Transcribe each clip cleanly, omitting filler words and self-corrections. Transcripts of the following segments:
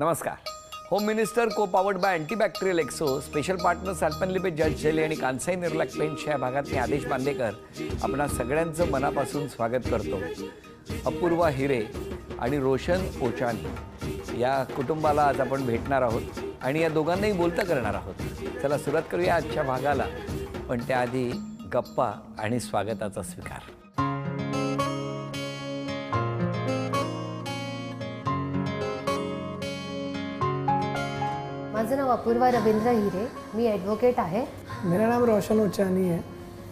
नमस्कार. Home minister को powered by antibacterial एक्सो स्पेशल पार्टनर्स अल्पनलिबे जज जेली आणि कांसाई निर्लॅक पेंटच्या भागातले आदेश बांदेकर आपणा सगळ्यांचं मनापासून स्वागत करतो. अपूर्वा हिरे आणि रोशन ओचानी या कुटुंबाला आज आपण भेटणार आहोत आणि या दोघांनाही बोलतं करणार आहोत. चला सुरुवात करूया आजच्या भागाला, पण त्याआधी गप्पा आणि स्वागताचा स्वीकार. माझं नाव अपूर्वा रवींद्र हिरे, मी ॲडव्होकेट आहे. मेरा नाम रोशन ओचानी है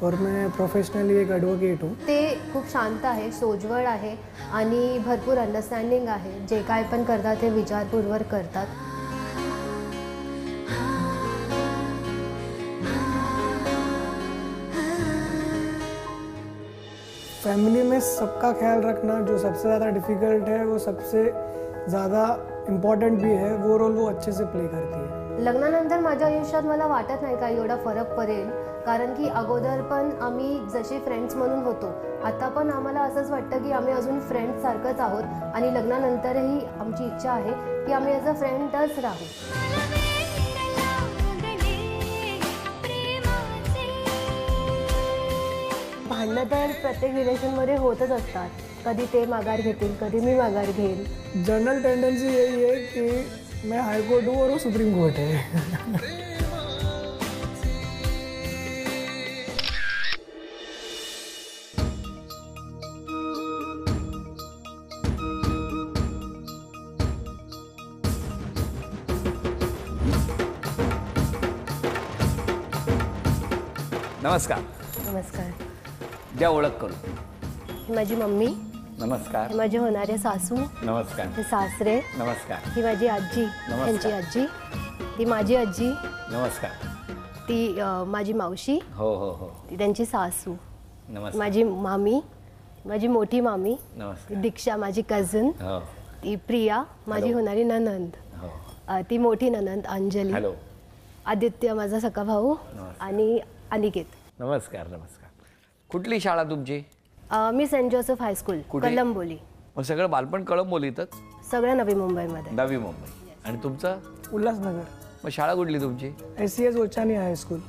और मैं प्रोफेशनली एक एडवोकेट हूँ. ते खूप शांत आहे, सोज्वळ आहे आणि भरपूर अंडरस्टँडिंग आहे. जे काय पण करतात ते विचारपूर्वक करतात. फैमिली में सबका ख्याल रखना जो सबसे ज़्यादा डिफ़िकल्ट है, वो सबसे ज़्यादा इम्पॉर्टंट भी है. वो रोल वो अच्छे से प्ले करती है. लग्नानंतर माझ्या आयुष्यात मला वाटत नाही काही एवढा फरक पडेल, कारण की अगोदर पण आम्ही जसे फ्रेंड्स म्हणून होतो, आता पण आम्हाला असंच वाटतं की आम्ही अजून फ्रेंड्ससारखंच आहोत आणि लग्नानंतरही आमची इच्छा आहे की आम्ही ॲज अ फ्रेंडच राहू. भांडणं तर प्रत्येक रिलेशनमध्ये होतच असतात. कधी ते माघार घेतील, कधी मी माघार घेईल. जनरल टेंडेंसी यही है कि मैं हाई कोर्ट हूँ और वो सुप्रीम कोर्ट है. नमस्कार. नमस्कार. द्या ओळख करू. ही माझी मम्मी. नमस्कार. ही माझे होणारे सासू. नमस्कार. हे सासरे. नमस्कार. ही माझी आजी, त्यांची आजी. ती माझी आजी. नमस्कार. ती माझी मावशी. हो हो हो. ती त्यांची सासू. नमस्कार. माझी मामी, माझी मोठी मामी. नमस्कार. ती दीक्षा माझी कझन. हो. ती प्रिया माझी होणारी ननंद. हो. ती मोठी ननंद अंजली. हॅलो. आदित्य माझा सखा भाऊ आणि अनिकेत. नमस्कार. नमस्कार. कुठली शाळा तुमची? मी सेंट जोसेफ हायस्कूल कलंबोली. मग सगळं बालपण कळंबोलीतच? सगळं नवी मुंबईमध्ये. नवी मुंबई. आणि तुमचं? उल्हासनगर. मग शाळा कुठली तुमची? SCS ओचानी हायस्कूल.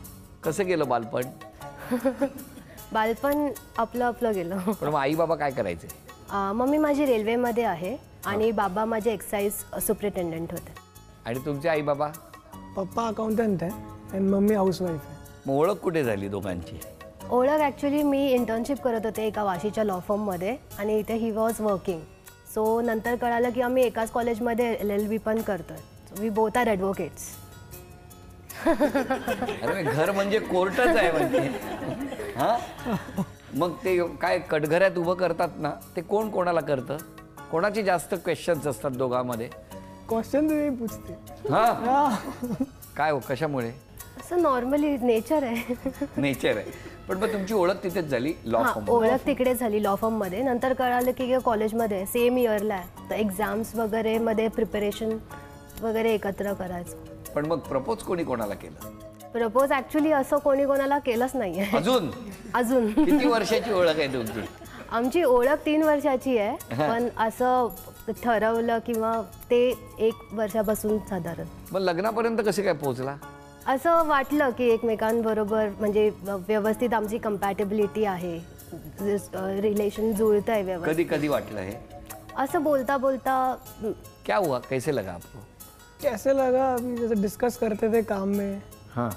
कसं गेलं बालपण? बालपण आपलं गेलं. पण मग आई बाबा काय करायचे? मम्मी माझी रेल्वेमध्ये आहे आणि बाबा माझे एक्साईज सुपरिटेंडंट होते. आणि तुमचे आई बाबा? पप्पा अकाउंटंट है एंड मम्मी हाउसवाइफ है. मग ओळख कुठे झाली दोघांची? ओळख ॲक्च्युली मी इंटर्नशिप करत होते एका वाशीच्या लॉ फर्ममध्ये आणि इथे ही वॉज वर्किंग. सो नंतर कळालं की आम्ही एकाच कॉलेजमध्ये LLB पण करतोय. We both are advocates. अरे घर म्हणजे कोर्टच आहे म्हणजे. हां, मग ते काय कटघऱ्यात उभं करतात ना, ते कोण कोणाला करतं? कोणाची जास्त क्वेश्चन्स असतात दोघांमध्ये? क्वेश्चन तो यही पूछते. हां. काय हो, कशामुळे? असं नॉर्मली नेचर आहे. नेचर आहे. पण मग तुमची ओळख तिथेच झाली लॉ फर्म? ओळख तिकडेच झाली लॉ फर्ममध्ये. नंतर कळालं की कॉलेजमध्ये सेम इयरला आहे, तर एक्झाम्स वगैरे मध्ये प्रिपरेशन वगैरे एकत्र करायचं. पण मग प्रपोज कोणी कोणाला केलं? प्रपोज ॲक्च्युली असं कोणी कोणाला केलंच नाही आहे अजून. किती वर्षाची ओळख आहे तुमची? आमची ओळख 3 वर्षाची आहे, पण असं ठरवलं किंवा ते 1 वर्षापासून साधारण. मग लग्नापर्यंत कसे काय पोहोचला? असं वाटलं की एकमेकांबरोबर म्हणजे व्यवस्थित आमची कंपॅटेबिलिटी आहे, रिलेशन जुळतं आहे व्यवस्थित. कधी कधी वाटलं हे? असं बोलता बोलता. क्या हुआ, कैसे लगा आपको? कैसे लगा, अभी जैसे डिस्कस करते थे काम में. हाँ.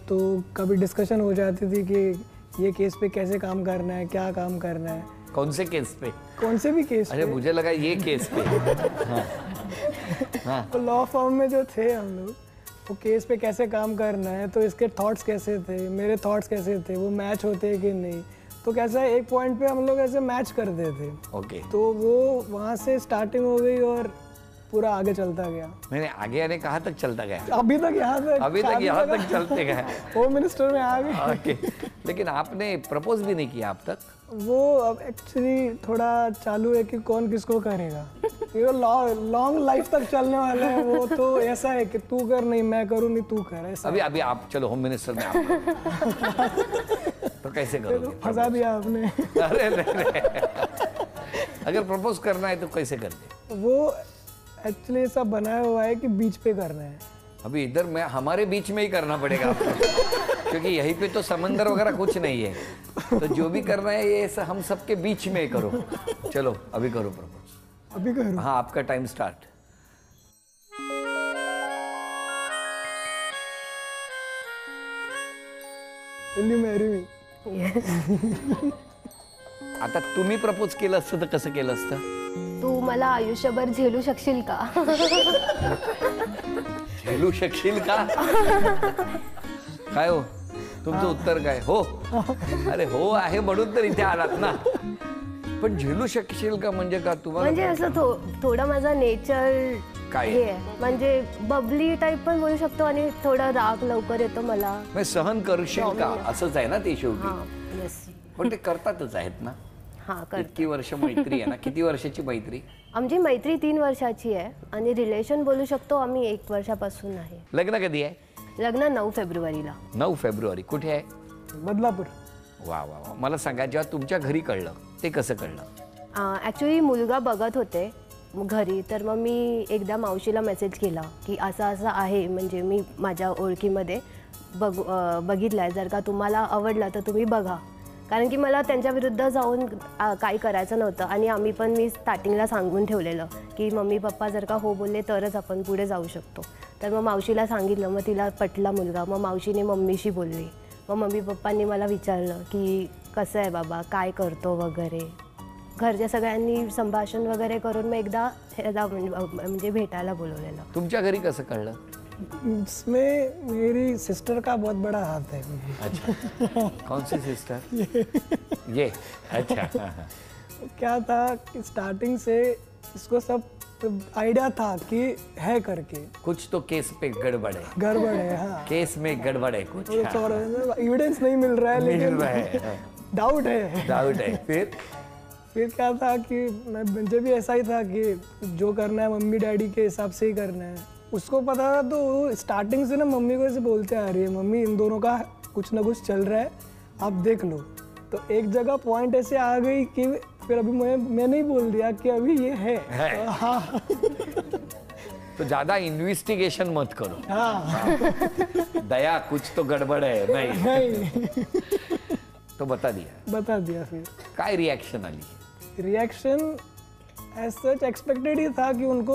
तो कभी डिस्कशन हो जाती थी कि ये केस पे कैसे काम करना है, क्या काम करना है. कौन से केस पे? कौन से भी केस. अरे मुझे लगा ये केस पे. हाँ. हाँ. तो लॉ फर्म में जो थे हम लोग, वो केस पे कैसे काम करना है, तो इसके थॉट्स कैसे थे, मेरे थॉट्स कैसे थे, वो मैच होते हैं कि नहीं. तो कैसा एक पॉइंट पे हम लोग ऐसे मैच करते थे. ओके. तो वो वहाँ से स्टार्टिंग हो गई और पूरा आगे चलता गया. मैंने आगे आने कहाँ तक चलता गया? अभी तक यहाँ तक चलते गए. होम मिनिस्टर में आ गए. ओके. लेकिन आपने प्रपोज भी नहीं किया अब तक? वो अब एक्चुअली थोड़ा चालू है कि कौन किसको करेगा. ये लॉन्ग लाइफ तक चलने वाला है. वो तो ऐसा है कि तू कर, नहीं मैं करूँ, नहीं तू कर. ऐसा अभी आप चलो होम मिनिस्टर में आप तो कैसे करोगे? फंसा दिया आपने. अरे नहीं. अगर प्रपोज करना है तो कैसे करते? वो एक्चुअली ऐसा बनाया हुआ है कि बीच पे करना है। अभी इधर मैं हमारे बीच में ही करना पड़ेगा आपको क्योंकि यहीं पे तो समंदर वगैरह कुछ नहीं है, तो जो भी करना है ये हम सबके बीच में करो। चलो अभी करो प्रपोज। अभी करूँ? हाँ, आपका time start. Will you marry me? आता तुम्ही प्रपोज केलं असतं तर कसं केलं असतं? तू मला आयुष्यभर झेलू शकशील का? झेलू शकशील का? काय हो तुमचं उत्तर काय? हो. अरे हो आहे म्हणून तर इथे आलात ना. पण झेलू शकशील का म्हणजे का तुम्हाला? म्हणजे असं थोडं माझा नेचर काय? हे आहे, म्हणजे बबली टाईप पण बोलू शकतो आणि थोडा राग लवकर येतो मला. मग सहन करशील का असंच आहे ना ते शेवटी. हा, येस. पण ते करतातच आहेत ना. हा, कर. इतकी वर्ष मैत्री आहे ना. किती वर्षाची मैत्री? आमची मैत्री 3 वर्षाची आहे आणि रिलेशन बोलू शकतो आम्ही 1 वर्षापासून आहे. लग्न कधी आहे? लग्न 9 फेब्रुवारीला. 9 फेब्रुवारी. कुठे आहे? बदलापूर. वा वा वा. मला सांगा जेव्हा तुमच्या घरी कळलं ते कसं कळलं? ॲक्च्युली मुलगा बघत होते घरी, तर मग मी एकदा मावशीला मेसेज केला की असं असं आहे, म्हणजे मी माझ्या ओळखीमध्ये बघितलं आहे, जर का तुम्हाला आवडला तर तुम्ही बघा. कारण की मला त्यांच्या विरुद्ध जाऊन काही करायचं नव्हतं आणि मी स्टार्टिंगला सांगून ठेवलेलं की मम्मी पप्पा जर का हो बोलले तरच आपण पुढे जाऊ शकतो. तर मग मावशीला सांगितलं, मग तिला पटला मुलगा. मग मावशीने मम्मीशी बोलली, मग मम्मी पप्पांनी मला विचारलं की कसं आहे बाबा, काय करतो वगैरे. घरच्या सगळ्यांनी संभाषण वगैरे करून मग एकदा ह्याला म्हणजे भेटायला बोलवलेलं. तुमच्या घरी कसं कळलं? इसमें मेरी सिस्टर का बहुत बड़ा हाथ है। अच्छा. कौन सी सिस्टर? ये. अच्छा. क्या था कि स्टार्टिंग से इसको सब आइडिया था कि है करके कुछ तो केस पे गड़बड़ है. गड़बड़ है। हाँ, केस में गड़बड़ है कुछ. एविडेंस नहीं मिल रहा है मिल लेकिन रहा है. डाउट है। डाउट है. फिर क्या था कि मुझे भी ऐसा ही था कि जो करना है मम्मी डैडी के हिसाब से ही करना है। उसको पता था, तो स्टार्टिंग से ना मम्मी को ऐसे बोलते आ रही है, मम्मी इन दोनों का कुछ ना कुछ चल रहा है, आप देख लो। तो एक जगह पॉइंट ऐसे आ गई कि फिर अभी मैंने ही बोल दिया कि अभी ये है। हाँ। तो ज्यादा इन्वेस्टिगेशन मत करो. हाँ। दया कुछ तो गड़बड़ है. नहीं. तो बता दिया. फिर काय रिएक्शन आली? रिएक्शन एज सच एक्सपेक्टेड ही था कि उनको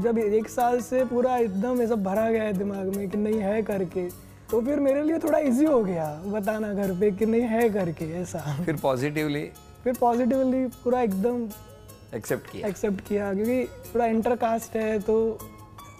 जब 1 साल से पूरा एकदम ऐसा भरा गया है दिमाग में कि नहीं है करके, तो फिर मेरे लिए थोड़ा इजी हो गया बताना घर पे कि नहीं है करके ऐसा। फिर पॉझिटिव्हली पूरा एकदम एक्सेप्ट किया क्योंकि थोड़ा इंटरकास्ट है तो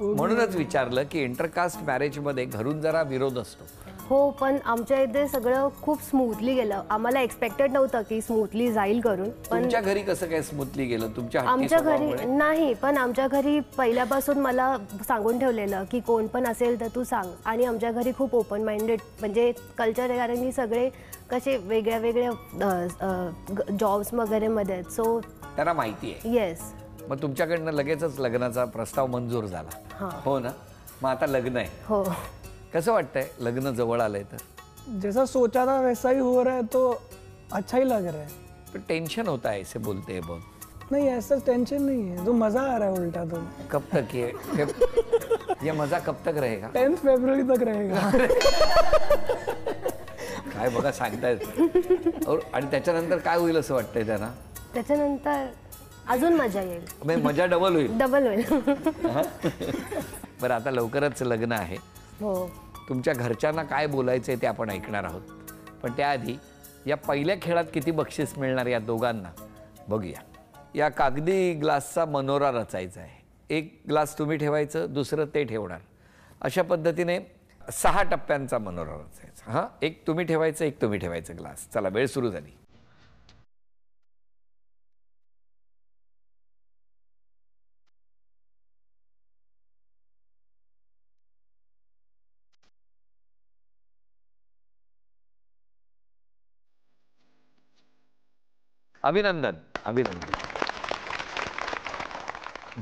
म्हणूनच विचारलं की इंटरकास्ट मॅरेज मध्ये घरून जरा विरोध असतो. हो, पण आमच्या इथे सगळं खूप स्मूथली गेलं. आम्हाला एक्सपेक्टेड नव्हतं की स्मूथली जाईल करून. पण तुमच्या घरी कसं काय स्मूथली गेलं? तुमच्या हट्टी आमच्या घरी स्वभावामुळे? नाही, पण आमच्या घरी पहिल्यापासून मला सांगून ठेवलेलं की कोण पण असेल तर तू सांग. आणि आमच्या घरी खूप ओपन माइंडेड म्हणजे कल्चर आहे, कारण की सगळे कसे वेगळ्या वेगळ्या जॉब्स वगैरे मध्ये आहेत. सो त्यांना माहिती आहे. येस. मग तुमच्याकडनं लगेचच लग्नाचा प्रस्ताव मंजूर झाला. हां. हो ना. मग आता लग्न आहे. हो. कसं वाटतंय लग्न जवळ आलंय तर? जैसा सोचा था वैसा ही हो रहा है तो अच्छा ही लग रहा है। पण टेंशन होता है ऐसे बोलते हैं बहुत. नहीं, ऐसा टेंशन नहीं है, तो मजा आ रहा है उल्टा। तो कब तक ये मजा कब तक रहेगा? 10 फरवरी तक रहेगा। काय बघा सांगतायत. आणि त्याच्यानंतर काय होईल असं वाटतंय त्यांना? त्याच्यानंतर अजून मजा येईल. म्हणजे मजा डबल होईल. डबल होईल. बरं, आता लवकरच लग्न आहे. हो. तुमच्या घरच्यांना काय बोलायचंय ते आपण ऐकणार आहोत. पण त्याआधी या पहिल्या खेळात किती बक्षीस मिळणार या दोघांना बघूया. या कागदी ग्लासचा मनोरा रचायचा आहे. एक ग्लास तुम्ही ठेवायचं, दुसरं ते ठेवणार. अशा पद्धतीने 6 टप्प्यांचा मनोरा रचायचा. हां, एक तुम्ही ठेवायचं, एक तुम्ही ठेवायचं ग्लास. चला, वेळ सुरू झाली. अभिनंदन. अभिनंदन.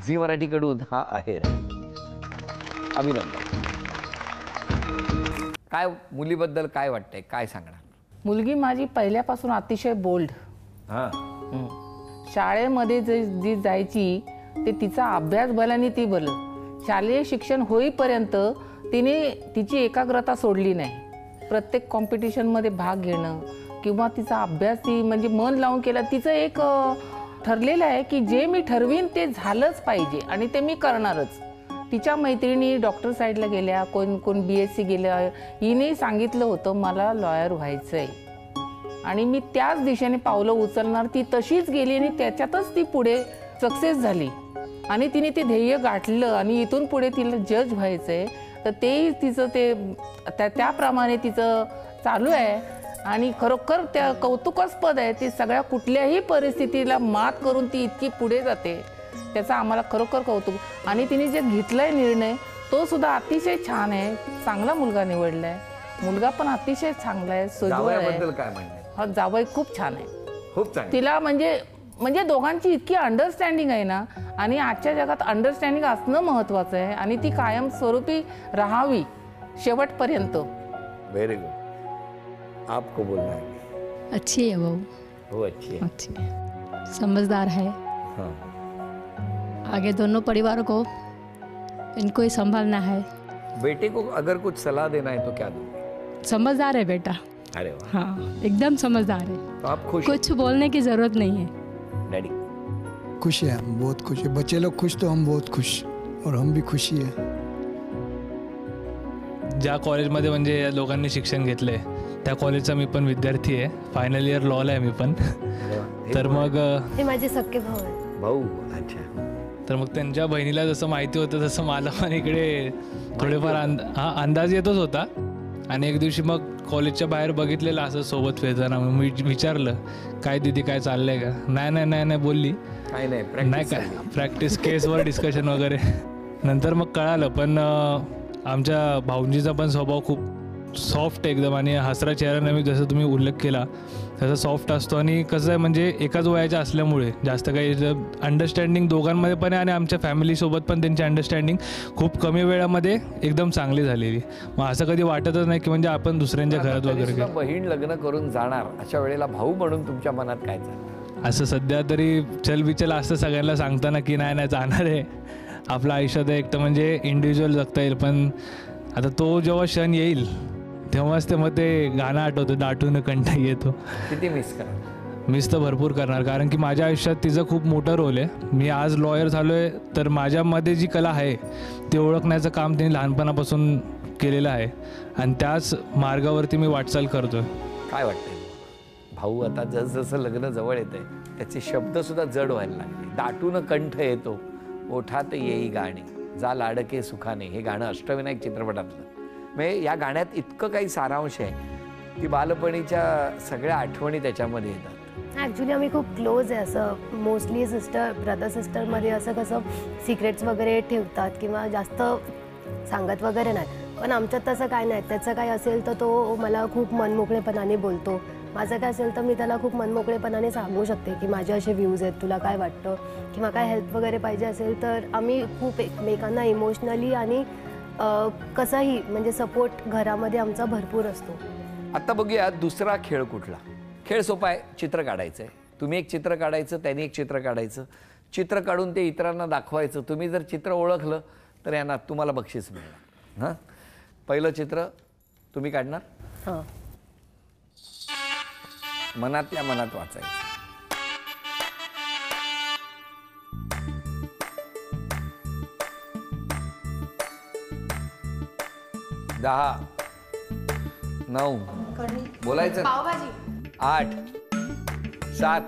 झी मराठीकडून हा आहे. अभिनंदन. काय मुलीबद्दल काय वाटतंय, काय सांगणार? मुलगी माझी पहिल्यापासून अतिशय बोल्ड. हां. शाळेमध्ये जी जायची ते तिचा अभ्यास बलानी ती बलं. शालेय शिक्षण होईपर्यंत तिने तिची एकाग्रता सोडली नाही. प्रत्येक कॉम्पिटिशनमध्ये भाग घेणं किंवा तिचा अभ्यास ती म्हणजे मन लावून केला. तिचं एक ठरलेलं आहे की जे मी ठरवीन ते झालंच पाहिजे आणि ते मी करणारच. तिच्या मैत्रिणी डॉक्टर साईडला गेल्या, कोण BSc गेल्या. हिने सांगितलं होतं मला लॉयर व्हायचं आहे आणि मी त्याच दिशेने पावलं उचलणार. ती तशीच गेली आणि त्याच्यातच ती पुढे सक्सेस झाली आणि तिने ते ध्येय गाठलं आणि इथून पुढे तिला जज व्हायचं आहे. तर तेही तिचं ते त्याप्रमाणे तिचं चालू आहे आणि खरोखर त्या कौतुकास्पद आहे. ती सगळ्या कुठल्याही परिस्थितीला मात करून ती इतकी पुढे जाते, त्याचा आम्हाला खरोखर कौतुक. आणि तिने जे घेतलाय निर्णय तो सुद्धा अतिशय छान आहे. चांगला मुलगा निवडलाय. मुलगा पण अतिशय चांगला आहे, सुजवळ जावयाबद्दल आहे. काय म्हणणं आहे? हा जावई खूप छान आहे. खूप चांगलं. तिला म्हणजे दोघांची इतकी अंडरस्टँडिंग आहे ना. आणि आजच्या जगात अंडरस्टँडिंग असणं महत्वाचं आहे आणि ती कायम स्वरूपी राहावी शेवटपर्यंत. Very good. आपको बोलना है? अच्छी है वो, हो, अच्छी है. अच्छी है, समझदार है. हाँ. आगे दोनों परिवारों को इनको ही संभालना है. बेटे को अगर कुछ सलाह देना है तो क्या दोगे? समझदार है बेटा. अरे वाह. हाँ, एकदम समझदार है. तो आप खुश हैं? कुछ बोलने की जरूरत नहीं है. डैडी खुश है, हम बहुत खुश है. बच्चे लोग खुश तो हम बहुत खुश और हम भी खुशी है. ज्या कॉलेजमध्ये म्हणजे या लोकांनी शिक्षण घेतलं आहे त्या कॉलेजचा मी पण विद्यार्थी आहे. फायनल इयर लॉला आहे मी पण. तर मग ते माझे सख्खे भाऊ आहेत. भाऊ. अच्छा. तर मग त्यांच्या बहिणीला जसं माहिती होतं तसं मला पण इकडे थोडेफार अंदाज येतच होता. आणि एक दिवशी मग कॉलेजच्या बाहेर बघितलेलं असं सोबत फिरताना. मग मी विचारलं काय दीदी काय चाललंय का? नाही बोलली. काय नाही, नाही practice काय चालली. प्रॅक्टिस केसवर डिस्कशन वगैरे. नंतर मग कळालं. पण आमच्या भाऊंजीचा पण स्वभाव खूप सॉफ्ट एकदम आणि हसरा चेहरा नेहमी जसं तुम्ही उल्लेख केला तसं सॉफ्ट असतो. आणि कसं आहे म्हणजे एकाच वयाच्या असल्यामुळे जास्त काही अंडरस्टँडिंग दोघांमध्ये पण आहे आणि आमच्या फॅमिलीसोबत पण त्यांची अंडरस्टँडिंग खूप कमी वेळामध्ये एकदम चांगली झालेली. मग असं कधी वाटतच नाही की म्हणजे आपण दुसऱ्यांच्या घरात आता वगैरे तरीसुद्धा काही. बहीण लग्न करून जाणार अशा वेळेला भाऊ म्हणून तुमच्या मनात काय चाललं? असं सध्या तरी चलबिचल असतं सगळ्यांना सांगताना की नाही जाणार आहे आपल्या आयुष्यात. एक तर म्हणजे इंडिव्हिज्युअल जगता येईल. पण आता तो जेव्हा क्षण येईल तेव्हाच ते मग ते गाणं आठवतं, दाटून कंठ येतो. किती मिस करा? मिस तर भरपूर करणार, कारण की माझ्या आयुष्यात तिचं खूप मोठं रोल आहे. मी आज लॉयर झालो आहे तर माझ्यामध्ये जी कला आहे ते ओळखण्याचं काम तिने लहानपणापासून केलेलं आहे आणि त्याच मार्गावरती मी वाटचाल करतो आहे. काय वाटतंय भाऊ आता जसजसं लग्न जवळ येतंय त्याचे शब्दसुद्धा जड व्हायला लागले. दाटून कंठ येतो, ओठात येई गाणे, जा लाडके सुखाने. हे गाणं अष्टविनायक चित्रपटातलं. म्हणजे या गाण्यात इतकं काही सारांश आहे की बालपणीच्या सगळ्या आठवणी त्याच्यामध्ये येतात. ॲक्च्युली आम्ही खूप क्लोज आहे. असं मोस्टली ब्रदर सिस्टरमध्ये असं कसं सिक्रेट्स वगैरे ठेवतात किंवा जास्त सांगत वगैरे नाही. पण आमच्यात तसं काय नाही. त्याचं काय असेल तर तो मला खूप मनमोकळेपणाने बोलतो. माझं काय असेल तर मी त्याला खूप मनमोकळेपणाने सांगू शकते की माझे असे व्ह्यूज आहेत, तुला काय वाटतं किंवा काय हेल्प वगैरे पाहिजे असेल तर आम्ही खूप एकमेकांना इमोशनली आणि कसाही म्हणजे सपोर्ट घरामध्ये आमचा भरपूर असतो. आता बघूया दुसरा खेळ कुठला. खेळ सोपा आहे. चित्र काढायचं आहे. तुम्ही एक चित्र काढायचं, त्यांनी एक चित्र काढायचं. चित्र काढून ते इतरांना दाखवायचं. तुम्ही जर चित्र ओळखलं तर यांना तुम्हाला बक्षीस मिळणार. हां, पहिलं चित्र तुम्ही काढणार. हां, मनातल्या मनात वाचायचं. दहा, 9 बोलायचं. 8, 7,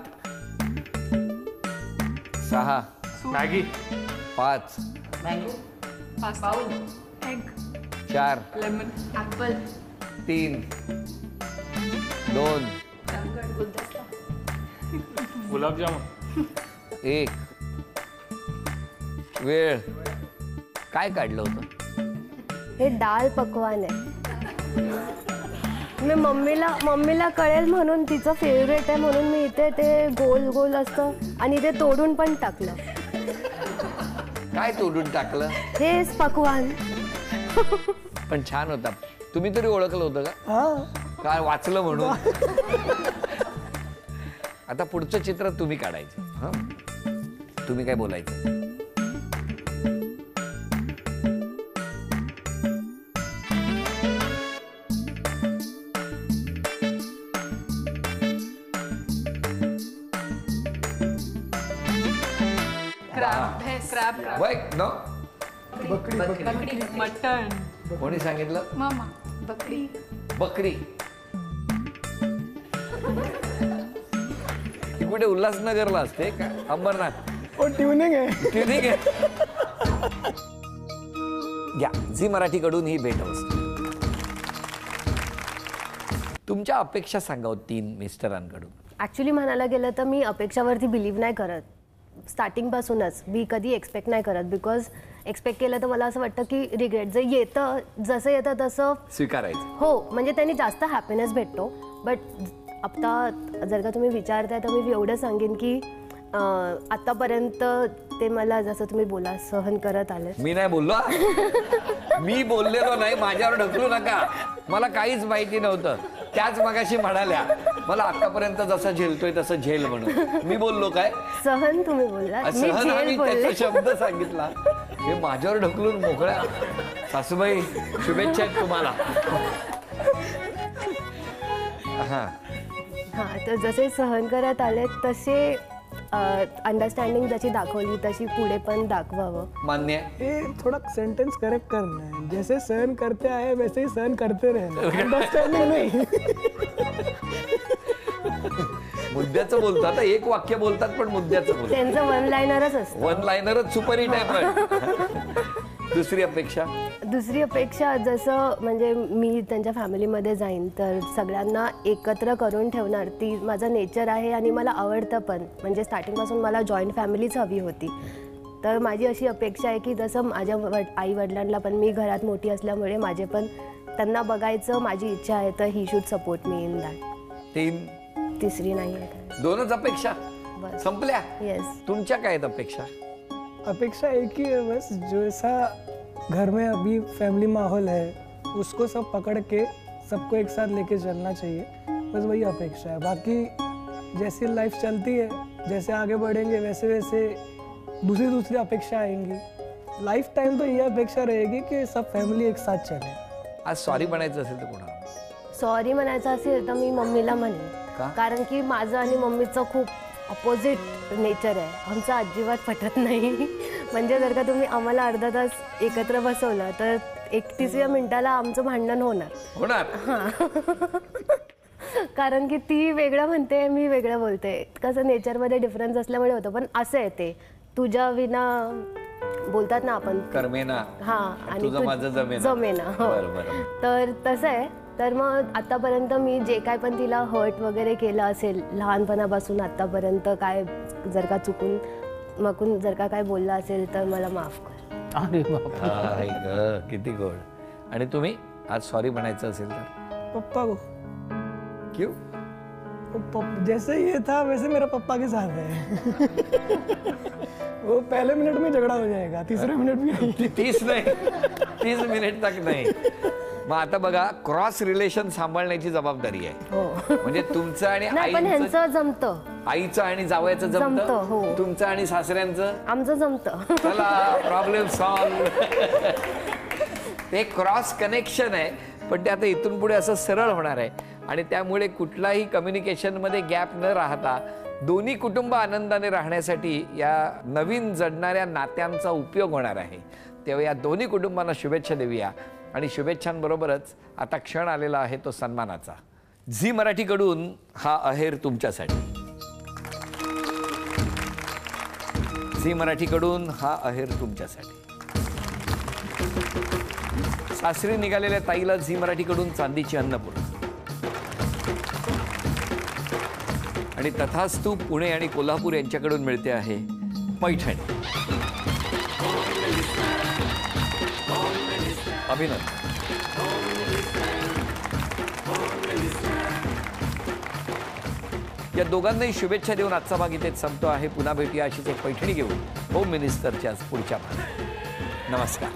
6, मॅगी, 5, 4, 3, 2, गुलाबजामुन, 1. वेळ. काय काढलं होतं? हे दाल पकवान आहे. मी मम्मीला कळेल म्हणून, तिचं फेवरेट आहे म्हणून मी इथे ते गोल गोल असतं आणि ते तोडून पण टाकलं. काय तोडून टाकलं? हेच पकवान. पण छान होता. तुम्ही तरी ओळखलं होतं का? हां, काय वाचलं म्हणून? आता पुढचं चित्र तुम्ही काढायचं. हां, तुम्ही काय बोलायचं? वय नो मटण कोणी सांगितलं मामा बकरी बकरी ती कुठे उल्हासनगरला असते का अंबरनाथ वो ट्यूनिंग है. ठीक आहे या झी मराठीकडून ही भेट वस्तू. तुमच्या अपेक्षा सांगा 3 मिस्टरांकडून. ॲक्च्युली म्हणायला गेलं तर मी अपेक्षावरती बिलीव्ह नाही करत. स्टार्टिंगपासूनच मी कधी एक्सपेक्ट नाही करत, बिकॉज एक्सपेक्ट केलं तर मला असं वाटतं की रिग्रेट जे येतं जसं येतं तसं स्वीकारायचं. हो, म्हणजे त्यांनी जास्त हॅपीनेस भेटतो. बट आता जर का तुम्ही विचारताय तर मी एवढं सांगेन की आतापर्यंत ते मला जसं तुम्ही बोला सहन करत आले. मी नाही बोललो मी बोललेलो नाही, माझ्यावर ढकलू नका. मला काहीच माहिती नव्हतं. त्याच मगाशी म्हणाल्या मला आतापर्यंत जसं झेलतोय तसं झेल म्हणून. मी बोललो काय सहन तुम्ही बोलला, मी सहन झेल आम्ही बोलले. त्याचा शब्द सांगितला. हे माझ्यावर ढकलून मोकळ्या. सासूबाई शुभेच्छा आहेत तुम्हाला. हा हां, तर जसे सहन करत आले तसे अंडरस्टँडिंग जशी दाखवली तशी पुढे पण दाखवावं. मान्य. ये थोड़ा सेंटेंस करेक्ट करना है. जैसे सहन करते आए वैसे ही सहन करते रहना. अंडरस्टँडिंग नाही. मुद्द्याचं बोलतात. एक वाक्य बोलतात पण मुद्द्याचं बोलतात. त्यांचं वन लाईनरच असतं. 1 लाइनरच सुपर हिट आहे. पण दुसरी अपेक्षा जसं म्हणजे मी त्यांच्या फॅमिलीमध्ये जाईन तर सगळ्यांना एकत्र करून ठेवणार. ती माझं नेचर आहे आणि मला आवडतं पण. म्हणजे स्टार्टिंगपासून मला जॉईंट फॅमिलीच हवी होती. तर माझी अशी अपेक्षा आहे की जसं माझ्या आई वडिलांना पण मी घरात मोठी असल्यामुळे माझे पण त्यांना बघायचं माझी इच्छा आहे, तर he should support me in that. 3 तिसरी नाही आहे. 2च अपेक्षा बस. संपल्या. येस. तुमच्या काय आहेत अपेक्षा? अपेक्षा एक ही है बस, जैसा घर में अभी फैमिली माहौल है उसको सब पकड़ के सबको एक साथ लेके चलना चाहिए. बस वही अपेक्षा है. बाकी जैसी लाइफ चलती है, जैसे आगे बढ़ेंगे वैसे वैसे दूसरी अपेक्षा आएंगी. लाइफ टाइम तो ये अपेक्षा रहेगी कि सब फैमिली एक साथ चले. आज सॉरी म्हणायचं असेल तर कोणाला? सॉरी म्हणायचं असेल तर मी मम्मीला का? म्हणेन. कारण की माझं आणि मम्मीचं खूप अपोजिट नेचर आहे. आमचं अजिबात पटत नाही. म्हणजे जर का तुम्ही आम्हाला अर्धा तास एकत्र बसवलं तर 31व्या मिनिटाला आमचं भांडण होणार. कारण की ती वेगळं म्हणते, मी वेगळं बोलते. कसं नेचरमध्ये डिफरन्स असल्यामुळे होतं. पण असं आहे ते तुझ्या विना बोलतात ना आपण कर्मेना. हां, आणि तुझं माझं जमेना. हो. तर तसं आहे. तर मग आतापर्यंत मी जे काय पण तिला हर्ट वगैरे केलं असेल लहानपणापासून आतापर्यंत, काय जर का चुकून जर का काय बोललं असेल तर मला माफ कर. अरे बापरे. किती गोड. आणि तुम्ही आज सॉरी म्हणायचं असेल तर? पप्पा को. क्यों? जैसे ये था वैसे मेरा पप्पा के साथ है. वो पहले मिनट में झगड़ा हो जाएगा, तीसरे मिनट में नहीं. 30 मिनिट तक नाही. मग आता बघा, क्रॉस रिलेशन सांभाळण्याची जबाबदारी आहे. हो. म्हणजे तुमचं आणि नाही, पण ह्यांचं जमतं. आईचं आणि जावयाचं जमतं, हो. तुमचं आणि सासऱ्यांचं आमचं जमतं. चला, प्रॉब्लेम सॉल्व. ते क्रॉस कनेक्शन आहे, पण ते आता इथून पुढे असं सरळ होणार आहे. आणि त्यामुळे कुठलाही कम्युनिकेशनमध्ये गॅप न राहता दोन्ही कुटुंब आनंदाने राहण्यासाठी या नवीन जडणाऱ्या नात्यांचा उपयोग होणार आहे. तेव्हा या दोन्ही कुटुंबांना शुभेच्छा देऊया. आणि शुभेच्छांबरोबरच आता क्षण आलेला आहे तो सन्मानाचा. झी मराठीकडून हा अहेर तुमच्यासाठी. झी मराठीकडून हा अहेर तुमच्यासाठी. सासरी निघालेल्या ताईला झी मराठीकडून चांदीची अन्नपूर्णा. आणि तथास्तु पुणे आणि कोल्हापूर यांच्याकडून मिळते आहे पैठणी. अभिनंदन. या दोघांनाही शुभेच्छा देऊन आजचा भाग इथेच संपतो आहे. पुन्हा भेटूया अशीच एक पैठणी घेऊन होम मिनिस्टरच्या पुढच्या भागात. नमस्कार.